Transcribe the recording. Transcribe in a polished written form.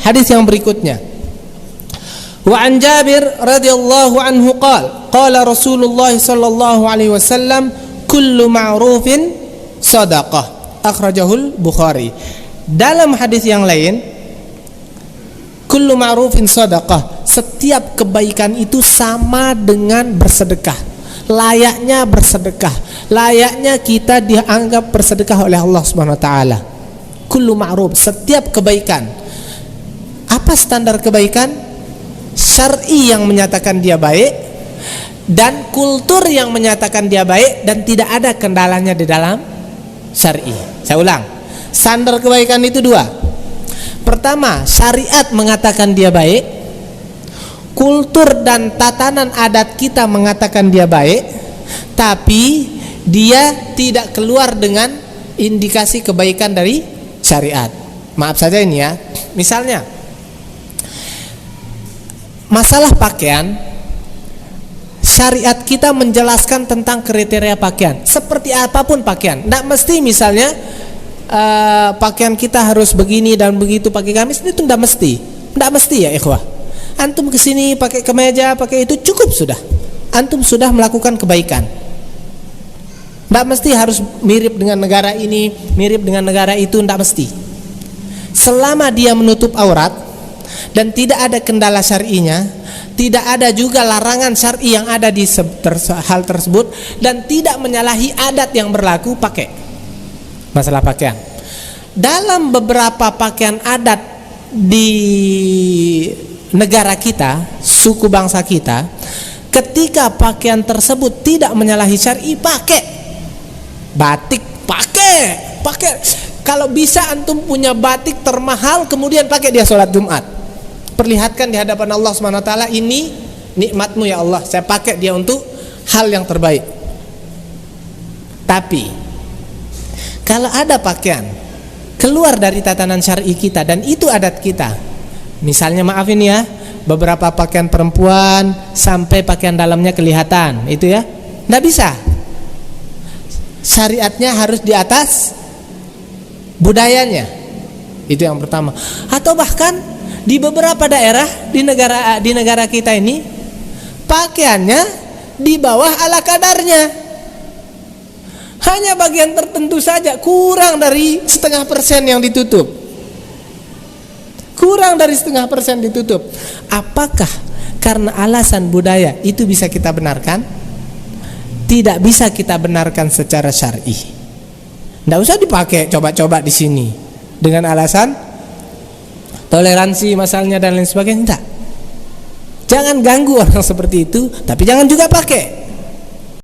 hadis yang berikutnya. Wa an Jabir radhiyallahu anhu qala Rasulullah sallallahu alaihi wasallam kullu ma'rufin shadaqah, akhrajahul Bukhari. Dalam hadis yang lain, kullu ma'rufin shadaqah, setiap kebaikan itu sama dengan bersedekah, layaknya bersedekah, layaknya kita dianggap bersedekah oleh Allah Subhanahu wa taala. Kullu ma'ruf, setiap kebaikan. Apa standar kebaikan? Syar'i yang menyatakan dia baik dan kultur yang menyatakan dia baik dan tidak ada kendalanya di dalam syar'i. Saya ulang, standar kebaikan itu dua. Pertama, syariat mengatakan dia baik, kultur dan tatanan adat kita mengatakan dia baik, tapi dia tidak keluar dengan indikasi kebaikan dari syariat. Maaf saja ini ya. Misalnya masalah pakaian, syariat kita menjelaskan tentang kriteria pakaian. Seperti apapun pakaian, tidak mesti misalnya pakaian kita harus begini dan begitu pakai gamis, itu tidak mesti ya ikhwah. Antum kesini pakai kemeja, pakai itu cukup sudah. Antum sudah melakukan kebaikan. Tidak mesti harus mirip dengan negara ini, mirip dengan negara itu, tidak mesti. Selama dia menutup aurat dan tidak ada kendala syar'inya, tidak ada juga larangan syar'i yang ada di hal tersebut, dan tidak menyalahi adat yang berlaku, pakai. Masalah pakaian, dalam beberapa pakaian adat di negara kita, suku bangsa kita, ketika pakaian tersebut tidak menyalahi syar'i, pakai. Batik pakai. Kalau bisa antum punya batik termahal, kemudian pakai dia sholat Jumat, perlihatkan di hadapan Allah Subhanahu wa taala, ini nikmatmu ya Allah, saya pakai dia untuk hal yang terbaik. Tapi kalau ada pakaian keluar dari tatanan syar'i kita dan itu adat kita, misalnya maaf ini ya, beberapa pakaian perempuan sampai pakaian dalamnya kelihatan, itu ya tidak bisa. Syariatnya harus di atas budayanya, itu yang pertama. Atau bahkan di beberapa daerah di negara kita ini, pakaiannya di bawah ala kadarnya, hanya bagian tertentu saja, kurang dari 0,5% yang ditutup, ditutup. Apakah karena alasan budaya itu bisa kita benarkan? Tidak bisa kita benarkan secara syar'i. Tidak usah dipakai coba-coba di sini dengan alasan toleransi masalahnya dan lain sebagainya. Tidak. Jangan ganggu orang seperti itu, tapi jangan juga pakai.